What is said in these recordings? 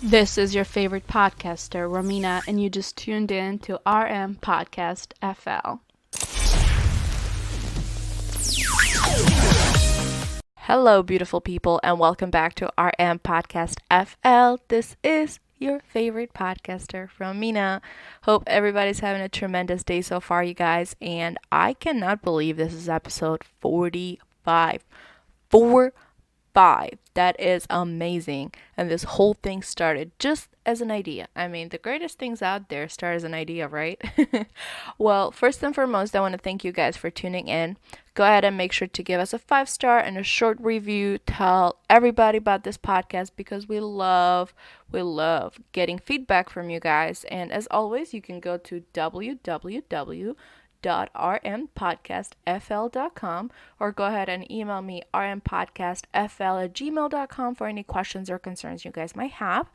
This is your favorite podcaster, Romina, and you just tuned in to rmpodcastfl. Hello, beautiful people, and welcome back to RM Podcast FL. This is your favorite podcaster, Romina. Hope everybody's having a tremendous day so far, you guys, and I cannot believe this is episode 45. 45. That is amazing. And this whole thing started just as an idea. I mean, the greatest things out there start as an idea, right? Well, first and foremost, I want to thank you guys for tuning in. Go ahead and make sure to give us a 5-star and a short review. Tell everybody about this podcast because we love getting feedback from you guys. And as always, you can go to www.rmpodcastfl.com or go ahead and email me rmpodcastfl@gmail.com for any questions or concerns you guys might have.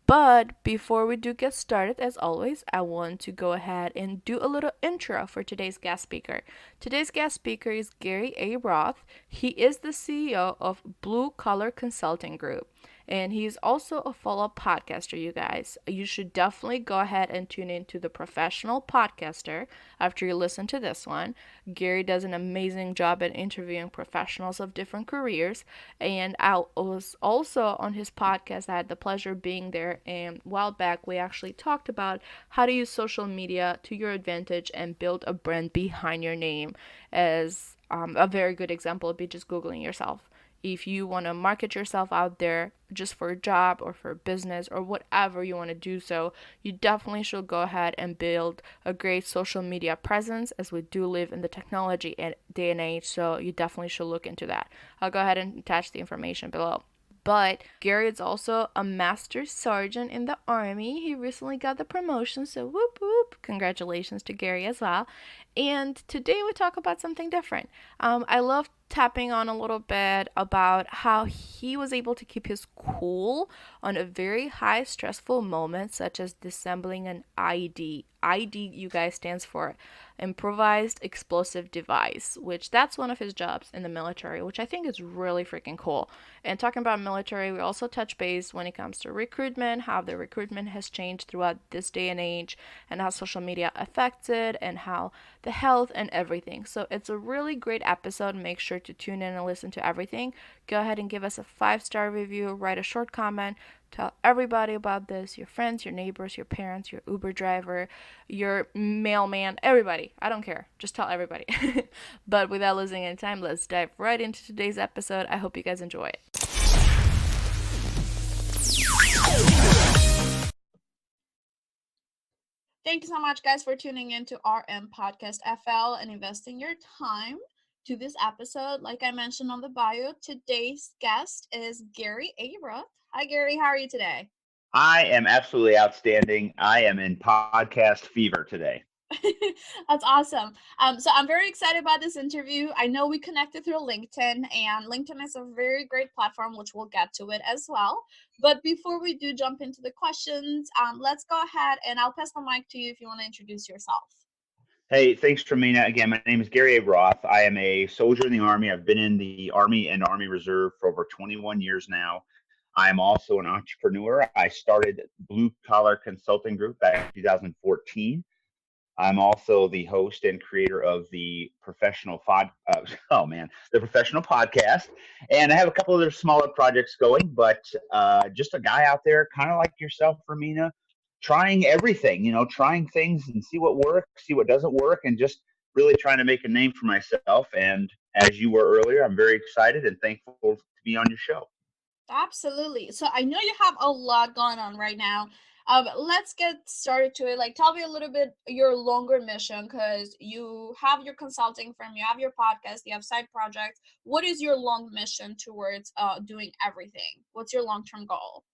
But before we do get started, as always, I want to go ahead and do a little intro for today's guest speaker. Today's guest speaker is Gary A. Roth. He is the CEO of Blue Collar Consulting Group. And he's also a fellow podcaster, you guys. You should definitely go ahead and tune into the Professional Podcaster after you listen to this one. Gary does an amazing job at interviewing professionals of different careers. And I was also on his podcast. I had the pleasure of being there. And a while back, we actually talked about how to use social media to your advantage and build a brand behind your name. As a very good example would be just Googling yourself. If you want to market yourself out there just for a job or for a business or whatever you want to do, so you definitely should go ahead and build a great social media presence, as we do live in the technology day and age. So you definitely should look into that. I'll go ahead and attach the information below. But Gary is also a master sergeant in the Army. He recently got the promotion, so whoop whoop. Congratulations to Gary as well. And today we talk about something different. I love tapping on a little bit about how he was able to keep his cool on a very high stressful moment, such as dissembling an ID. ID, you guys, stands for Improvised Explosive Device, which that's one of his jobs in the military, which I think is really freaking cool. And talking about military, we also touch base when it comes to recruitment, how the recruitment has changed throughout this day and age, and how social media affects it, and how the health and everything. So it's a really great episode. Make sure to tune in and listen to everything. Go ahead and give us a 5-star review, write a short comment, tell everybody about this, your friends, your neighbors, your parents, your Uber driver, your mailman, everybody. I don't care. Just tell everybody. But without losing any time, let's dive right into today's episode. I hope you guys enjoy it. Thank you so much, guys, for tuning in to RM Podcast FL and investing your time to this episode. Like I mentioned on the bio, today's guest is Gary A. Roth. Hi, Gary. How are you today? I am absolutely outstanding. I am in podcast fever today. That's awesome. So I'm very excited about this interview. I know we connected through LinkedIn, and LinkedIn is a very great platform, which we'll get to it as well. But before we do jump into the questions, let's go ahead and I'll pass the mic to you if you want to introduce yourself. Hey, thanks, Tremina. Again, my name is Gary A. Roth. I am a soldier in the Army. I've been in the Army and Army Reserve for over 21 years now. I am also an entrepreneur. I started Blue Collar Consulting Group back in 2014. I'm also the host and creator of the the professional podcast, and I have a couple other smaller projects going. But just a guy out there, kind of like yourself, Romina, trying everything. Trying things and see what works, see what doesn't work, and just really trying to make a name for myself. And as you were earlier, I'm very excited and thankful to be on your show. Absolutely. So I know you have a lot going on right now. Let's get started to it. Like, tell me a little bit your longer mission, because you have your consulting firm, you have your podcast, you have side projects. What is your long mission towards doing everything? What's your long-term goal?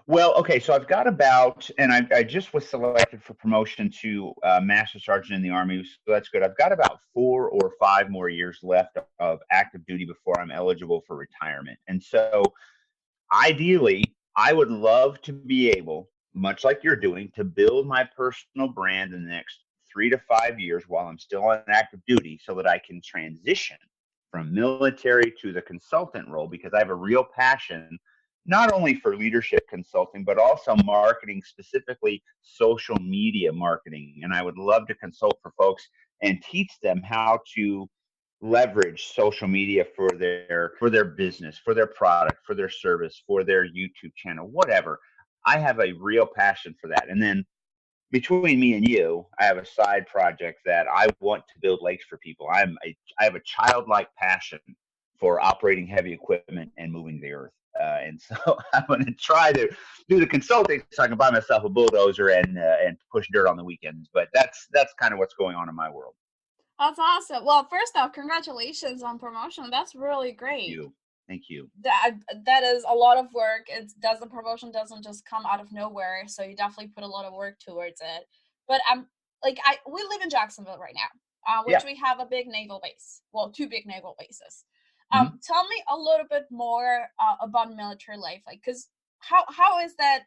Well, okay, so I've got about, and I just was selected for promotion to Master Sergeant in the Army, so that's good. I've got about 4 or 5 more years left of active duty before I'm eligible for retirement. And so ideally, I would love to be able, much like you're doing, to build my personal brand in the next 3 to 5 years while I'm still on active duty so that I can transition from military to the consultant role, because I have a real passion not only for leadership consulting, but also marketing, specifically social media marketing. And I would love to consult for folks and teach them how to leverage social media for their business, for their product, for their service, for their YouTube channel, whatever. I have a real passion for that. And then between me and you, I have a side project that I want to build lakes for people. I have a childlike passion for operating heavy equipment and moving the earth. And so I'm going to try to do the consulting so I can buy myself a bulldozer and push dirt on the weekends. But that's kind of what's going on in my world. That's awesome. Well, first off, congratulations on promotion. That's really Thank great. you. Thank you. That is a lot of work. The promotion doesn't just come out of nowhere, so you definitely put a lot of work towards it. But we live in Jacksonville right now, which Yeah. we have a big naval base. Well, two big naval bases. Mm-hmm. Tell me a little bit more about military life, like, because how is that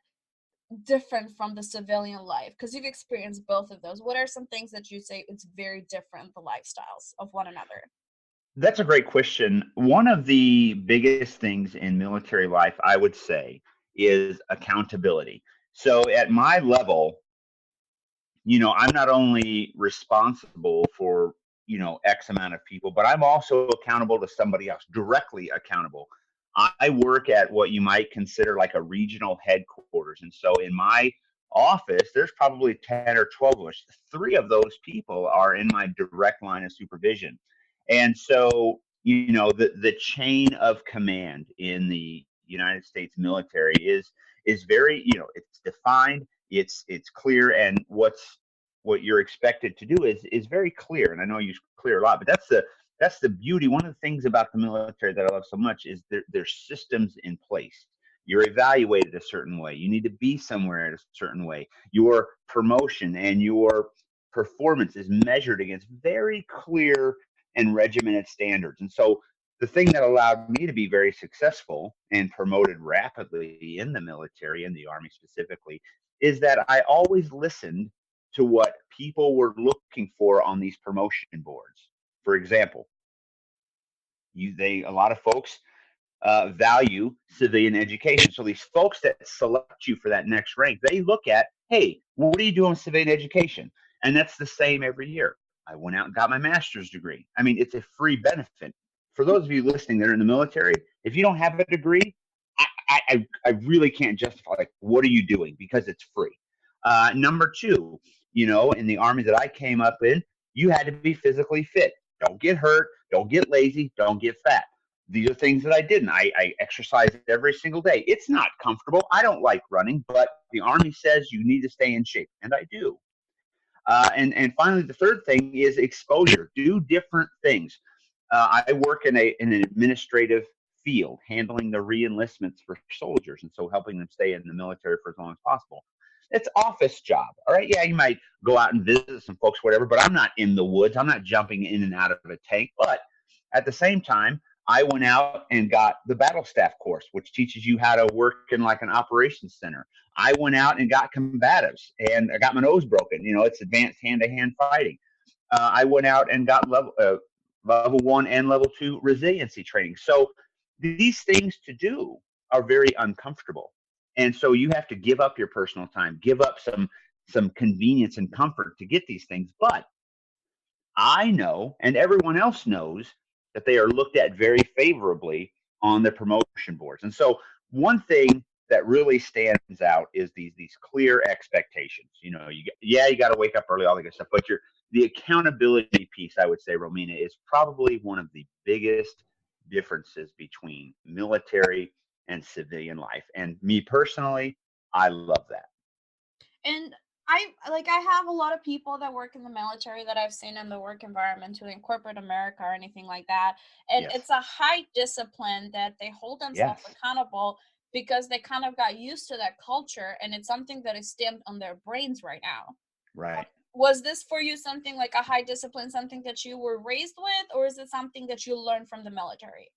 different from the civilian life? Because you've experienced both of those. What are some things that you say it's very different, the lifestyles of one another? That's a great question. One of the biggest things in military life, I would say, is accountability. So at my level, I'm not only responsible for, X amount of people, but I'm also accountable to somebody else, directly accountable. I work at what you might consider like a regional headquarters. And so in my office, there's probably 10 or 12 of us. Three of those people are in my direct line of supervision. And so, the chain of command in the United States military is very, it's defined, it's clear, and what you're expected to do is very clear. And I know I use clear a lot, but that's the beauty. One of the things about the military that I love so much is there's systems in place. You're evaluated a certain way. You need to be somewhere in a certain way. Your promotion and your performance is measured against very clear and regimented standards. And so the thing that allowed me to be very successful and promoted rapidly in the military, in the Army specifically, is that I always listened to what people were looking for on these promotion boards. For example, a lot of folks value civilian education. So these folks that select you for that next rank, they look at, hey, what are you doing with civilian education? And that's the same every year. I went out and got my master's degree. I mean, it's a free benefit. For those of you listening that are in the military, if you don't have a degree, I really can't justify, like, what are you doing? Because it's free. Number two, in the Army that I came up in, you had to be physically fit. Don't get hurt. Don't get lazy. Don't get fat. These are things that I didn't. I exercise every single day. It's not comfortable. I don't like running, but the Army says you need to stay in shape, and I do. And finally, the third thing is exposure. Do different things. I work in an administrative field, handling the reenlistments for soldiers, and so helping them stay in the military for as long as possible. It's office job, all right. Yeah, you might go out and visit some folks, whatever, but I'm not in the woods. I'm not jumping in and out of a tank. But at the same time, I went out and got the battle staff course, which teaches you how to work in like an operations center. I went out and got combatives, and I got my nose broken. It's advanced hand-to-hand fighting. I went out and got level 1 and level 2 resiliency training. So these things to do are very uncomfortable, and so you have to give up your personal time, give up some convenience and comfort to get these things. But I know, and everyone else knows, that they are looked at very favorably on the promotion boards. And so one thing that really stands out is these clear expectations. You got to wake up early, all that good stuff, but the accountability piece, I would say, Romina, is probably one of the biggest differences between military and civilian life. And me personally, I love that. And I have a lot of people that work in the military that I've seen in the work environment, to in corporate America or anything like that. And Yes. it's a high discipline that they hold themselves Yes. accountable because they kind of got used to that culture, and it's something that is stamped on their brains right now. Right. Was this for you something like a high discipline, something that you were raised with, or is it something that you learned from the military?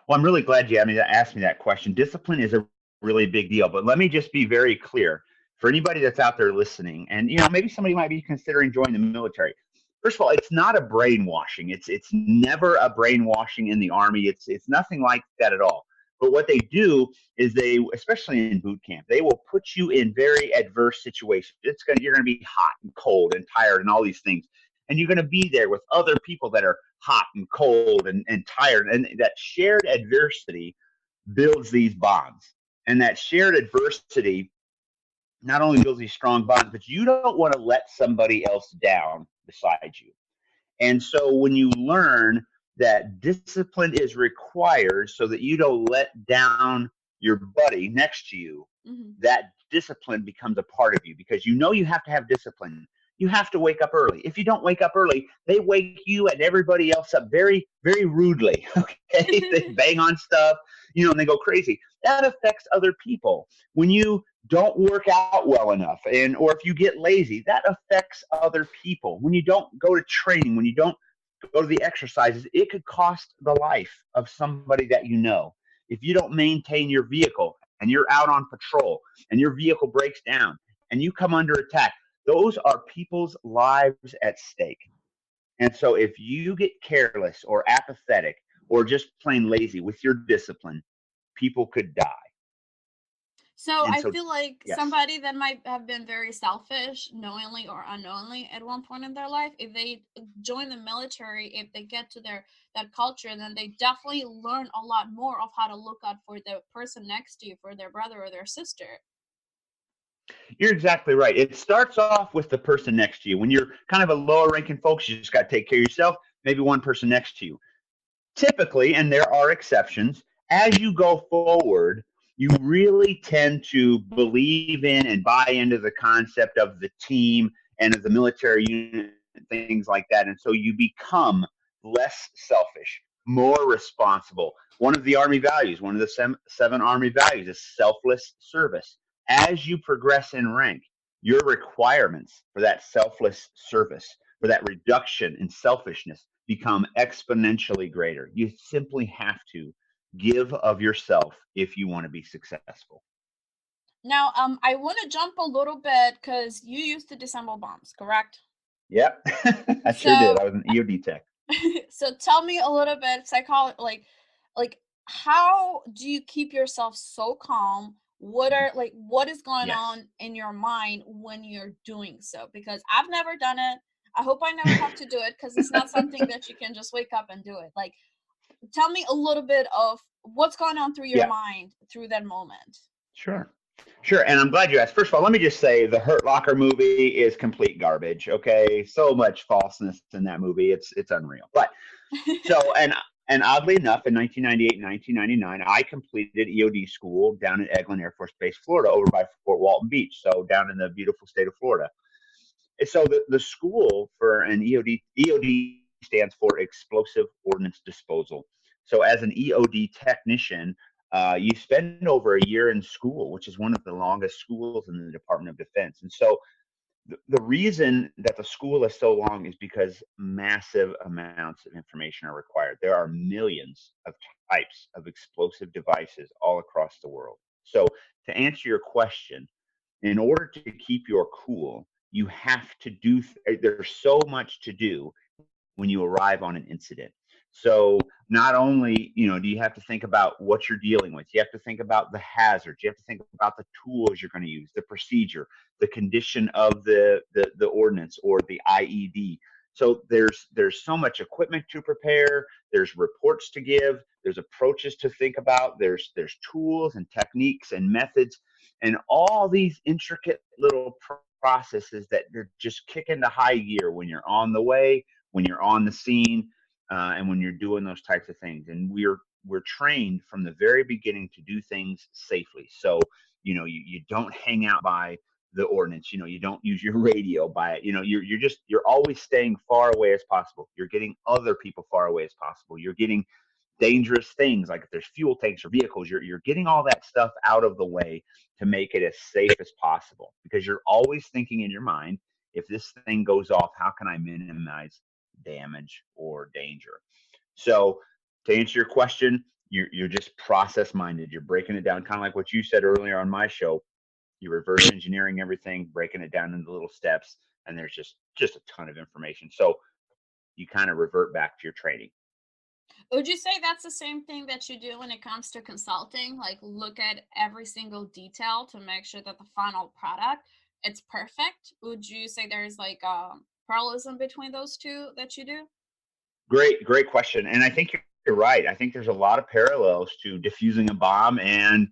Well, I'm really glad you asked me that question. Discipline is a really big deal, but let me just be very clear for anybody that's out there listening, and maybe somebody might be considering joining the military. First of all, it's not a brainwashing. It's never a brainwashing in the Army. It's nothing like that at all. But what they do is they, especially in boot camp, they will put you in very adverse situations. You're going to be hot and cold and tired and all these things. And you're going to be there with other people that are hot and cold and tired. And that shared adversity builds these bonds. And that shared adversity not only builds these strong bonds, but you don't want to let somebody else down beside you. And so when you learn that discipline is required so that you don't let down your buddy next to you, that discipline becomes a part of you because you know you have to have discipline. You have to wake up early. If you don't wake up early, they wake you and everybody else up very, very rudely. Okay. They bang on stuff, and they go crazy. That affects other people. When you don't work out well enough or if you get lazy, that affects other people. When you don't go to training, when you don't go to the exercises, it could cost the life of somebody that you know. If you don't maintain your vehicle and you're out on patrol and your vehicle breaks down and you come under attack, those are people's lives at stake. And so if you get careless or apathetic or just plain lazy with your discipline, people could die. So And I so, feel like yes. somebody that might have been very selfish, knowingly or unknowingly, at one point in their life, if they join the military, if they get to that culture, then they definitely learn a lot more of how to look out for the person next to you, for their brother or their sister. You're exactly right. It starts off with the person next to you. When you're kind of a lower ranking folks, you just got to take care of yourself, maybe one person next to you. Typically, and there are exceptions, as you go forward, you really tend to believe in and buy into the concept of the team and of the military unit and things like that. And so you become less selfish, more responsible. One of the Army values, one of the seven Army values is selfless service. As you progress in rank, your requirements for that selfless service, for that reduction in selfishness, become exponentially greater. You simply have to give of yourself if you want to be successful. Now, I want to jump a little bit because you used to disassemble bombs, correct? Yep, I sure did. So, I was an EOD tech. so tell me a little bit, like how do you keep yourself so calm? What is going Yes. on in your mind when you're doing so? Because I've never done it. I hope I never have to do it because it's not something that you can just wake up and do it. Like, tell me a little bit of what's going on through your Yeah, mind through that moment. sure. Sure. And I'm glad you asked. First of all, let me just say the Hurt Locker movie is complete garbage. Okay. So much falseness in that movie. It's unreal. But so, and oddly enough, in 1998 and 1999, I completed EOD school down at Eglin Air Force Base, Florida, over by Fort Walton Beach. So down in the beautiful state of Florida. And so the school for an EOD stands for Explosive Ordnance Disposal. So as an EOD technician, you spend over a year in school, which is one of the longest schools in the Department of Defense. And so the reason that the school is so long is because massive amounts of information are required. There are millions of types of explosive devices all across the world. So to answer your question, in order to keep your cool, you have to do, there's so much to do when you arrive on an incident. So not only, do you have to think about what you're dealing with, you have to think about the hazards, you have to think about the tools you're going to use, the procedure, the condition of the ordnance or the IED. So there's so much equipment to prepare, there's reports to give, there's approaches to think about, there's tools and techniques and methods, and all these intricate little processes that they're just kick into high gear when you're on the way, when you're on the scene, and when you're doing those types of things. And we're trained from the very beginning to do things safely. So you don't hang out by the ordinance. You don't use your radio by it. You're always staying far away as possible. You're getting other people far away as possible. You're getting dangerous things like if there's fuel tanks or vehicles, you're getting all that stuff out of the way to make it as safe as possible, because you're always thinking in your mind, if this thing goes off, how can I minimize damage or danger? So to answer your question, you're just process minded. You're breaking it down, kind of like what you said earlier on my show. You're reverse engineering everything, breaking it down into little steps, and there's just a ton of information. So you kind of revert back to your training. Would you say that's the same thing that you do when it comes to consulting? Like look at every single detail to make sure that the final product it's perfect? Would you say there's like parallelism between those two that you do? Great question. And I think you're right. I think there's a lot of parallels to diffusing a bomb and,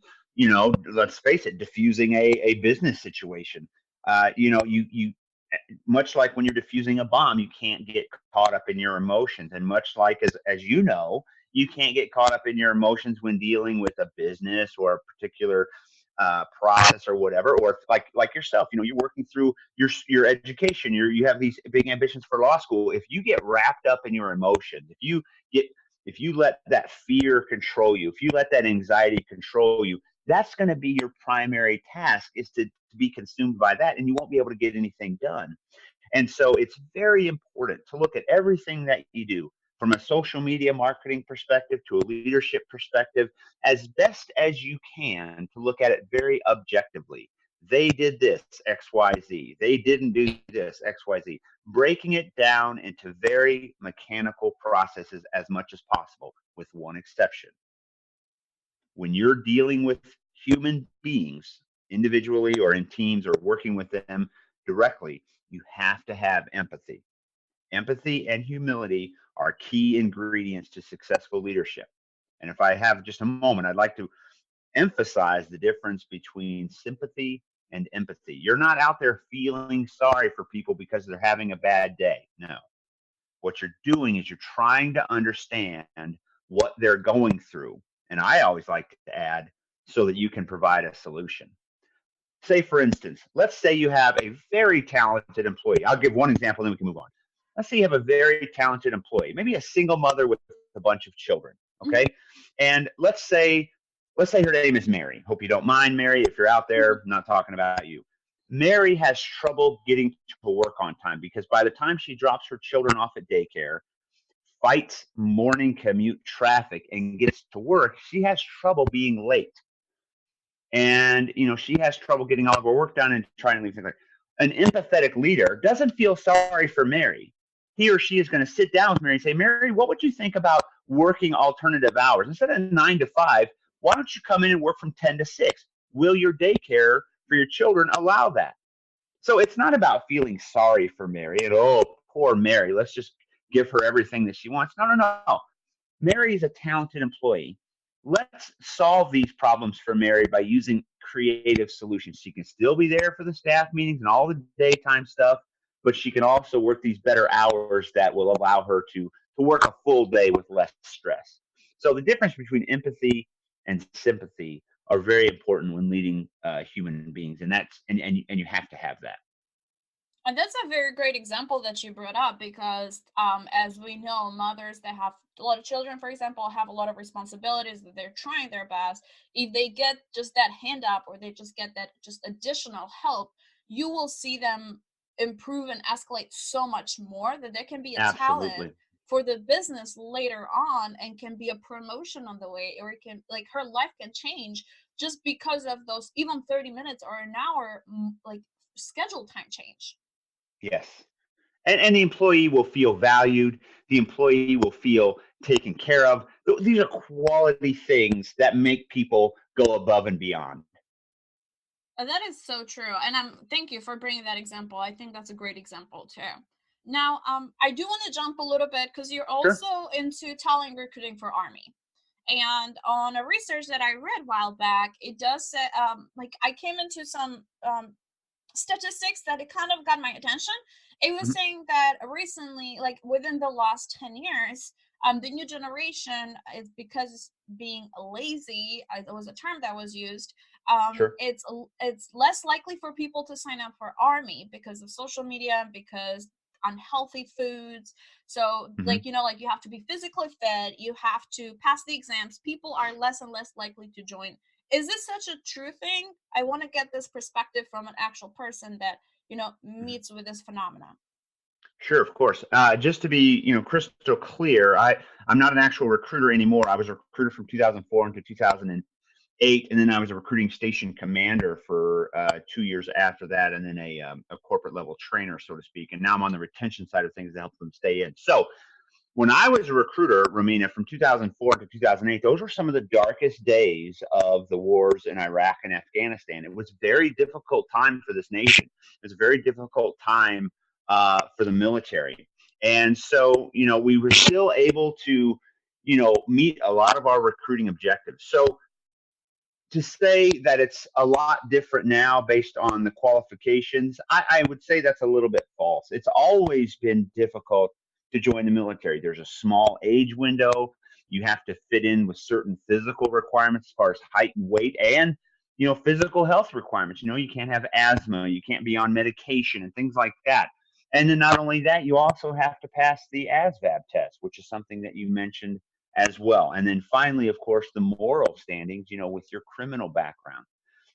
let's face it, diffusing a business situation. You much like when you're diffusing a bomb, you can't get caught up in your emotions. And much like as you know, you can't get caught up in your emotions when dealing with a business or a particular process or whatever, or like yourself, you're working through your education. You have these big ambitions for law school. If you get wrapped up in your emotions, get if you let that fear control you, if you let that anxiety control you, that's going to be your primary task, is to be consumed by that, and you won't be able to get anything done. And so it's very important to look at everything that you do from a social media marketing perspective to a leadership perspective as best as you can, to look at it very objectively. They did this, XYZ. They didn't do this, XYZ. Breaking it down into very mechanical processes as much as possible, with one exception. When you're dealing with human beings individually or in teams or working with them directly, you have to have empathy. Empathy and humility are key ingredients to successful leadership. And if I have just a moment, I'd like to emphasize the difference between sympathy and empathy. You're not out there feeling sorry for people because they're having a bad day. No. What you're doing is you're trying to understand what they're going through. And I always like to add, so that you can provide a solution. Say, for instance, let's say you have a very talented employee. I'll give one example, then we can move on. Let's say you have a very talented employee, maybe a single mother with a bunch of children. Mhm. Okay. And let's say her name is Mary. Hope you don't mind, Mary. If you're out there, I'm not talking about you. Mary has trouble getting to work on time because by the time she drops her children off at daycare, fights morning commute traffic, and gets to work, she has trouble being late. And she has trouble getting all of her work done and trying to leave things. Like an empathetic leader doesn't feel sorry for Mary. He or she is going to sit down with Mary and say, Mary, what would you think about working alternative hours instead of 9 to 5? Why don't you come in and work from 10 to 6? Will your daycare for your children allow that? So it's not about feeling sorry for Mary and, oh, poor Mary, let's just give her everything that she wants. No. Mary is a talented employee. Let's solve these problems for Mary by using creative solutions. She can still be there for the staff meetings and all the daytime stuff, but she can also work these better hours that will allow her to work a full day with less stress. So the difference between empathy and sympathy are very important when leading human beings, and and you have to have that. And that's a very great example that you brought up because, as we know, mothers that have a lot of children, for example, have a lot of responsibilities that they're trying their best. If they get just that hand up or they just get that just additional help, you will see them improve and escalate so much more that there can be a talent Absolutely. for the business later on and can be a promotion on the way, or it can like her life can change just because of those even 30 minutes or an hour like schedule time change. Yes. And the employee will feel valued. The employee will feel taken care of. These are quality things that make people go above and beyond. That is so true, and thank you for bringing that example. I think that's a great example too. Now, I do want to jump a little bit because you're Sure. also into talent recruiting for Army. And on a research that I read a while back, it does say, like I came into some statistics that it kind of got my attention. It was Mhm. saying that recently, like within the last 10 years, the new generation is because it's being lazy. It was a term that was used. Sure. It's less likely for people to sign up for army because of social media, because unhealthy foods. So Hmm. like like you have to be physically fit, you have to pass the exams. People are less and less likely to join. Is this such a true thing? I want to get this perspective from an actual person that meets with this phenomenon. Sure, of course. Just to be, crystal clear, I'm not an actual recruiter anymore. I was a recruiter from 2004 into 2008, and then I was a recruiting station commander for 2 years after that, and then a corporate level trainer, so to speak. And now I'm on the retention side of things to help them stay in. So when I was a recruiter, Romina, from 2004 to 2008, those were some of the darkest days of the wars in Iraq and Afghanistan. It was a very difficult time for this nation. It was a very difficult time for the military. And so, we were still able to, meet a lot of our recruiting objectives. So to say that it's a lot different now based on the qualifications, I would say that's a little bit false. It's always been difficult to join the military. There's a small age window. You have to fit in with certain physical requirements as far as height and weight, and physical health requirements. You can't have asthma, you can't be on medication and things like that. And then not only that, you also have to pass the ASVAB test, which is something that you mentioned as well. And then finally, of course, the moral standings, with your criminal background.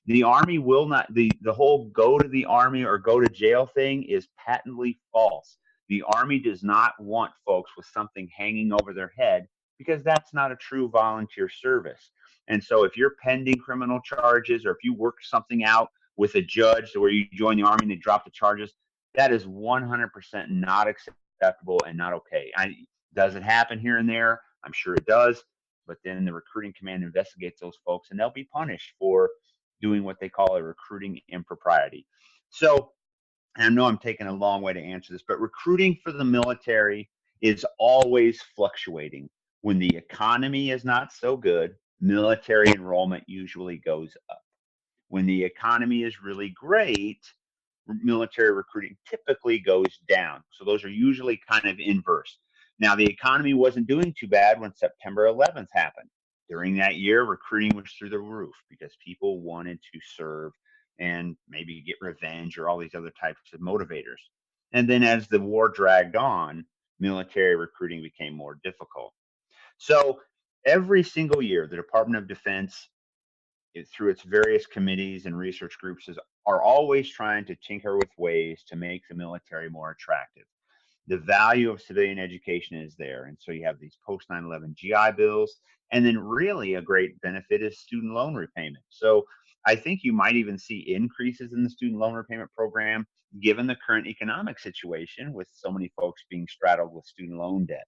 The Army will not, the whole go to the Army or go to jail thing is patently false. The Army does not want folks with something hanging over their head, because that's not a true volunteer service. And so if you're pending criminal charges, or if you work something out with a judge where you join the Army and they drop the charges, that is 100% not acceptable and not okay. Does it happen here and there? I'm sure it does. But then the recruiting command investigates those folks, and they'll be punished for doing what they call a recruiting impropriety. So, and I know I'm taking a long way to answer this, but recruiting for the military is always fluctuating. When the economy is not so good, military enrollment usually goes up. When the economy is really great, military recruiting typically goes down. So those are usually kind of inverse. Now, the economy wasn't doing too bad when September 11th happened. During that year, recruiting was through the roof because people wanted to serve and maybe get revenge or all these other types of motivators. And then as the war dragged on, military recruiting became more difficult. So every single year, the Department of Defense, through its various committees and research groups, are always trying to tinker with ways to make the military more attractive. The value of civilian education is there. And so you have these post 9/11 GI bills. And then really a great benefit is student loan repayment. So I think you might even see increases in the student loan repayment program given the current economic situation, with so many folks being straddled with student loan debt.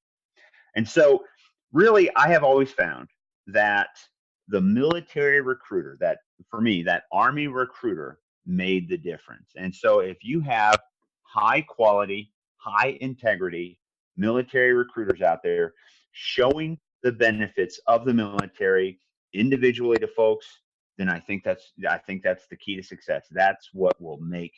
And so really, I have always found that the military recruiter, that for me, that Army recruiter made the difference. And so if you have high quality, high integrity military recruiters out there showing the benefits of the military individually to folks, then I think that's the key to success. That's what will make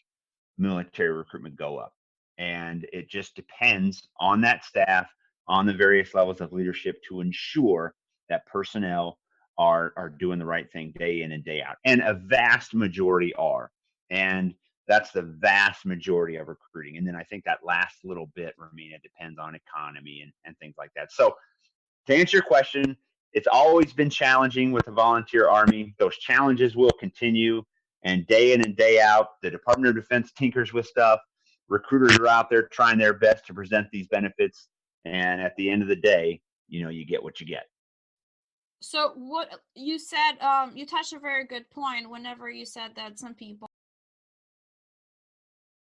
military recruitment go up. And it just depends on that staff, on the various levels of leadership, to ensure that personnel are doing the right thing day in and day out. And a vast majority are. And that's the vast majority of recruiting. And then I think that last little bit, Romina, depends on economy and things like that. So to answer your question, it's always been challenging with the volunteer Army. Those challenges will continue. And day in and day out, the Department of Defense tinkers with stuff. Recruiters are out there trying their best to present these benefits. And at the end of the day, you get what you get. So what you said, you touched a very good point whenever you said that some people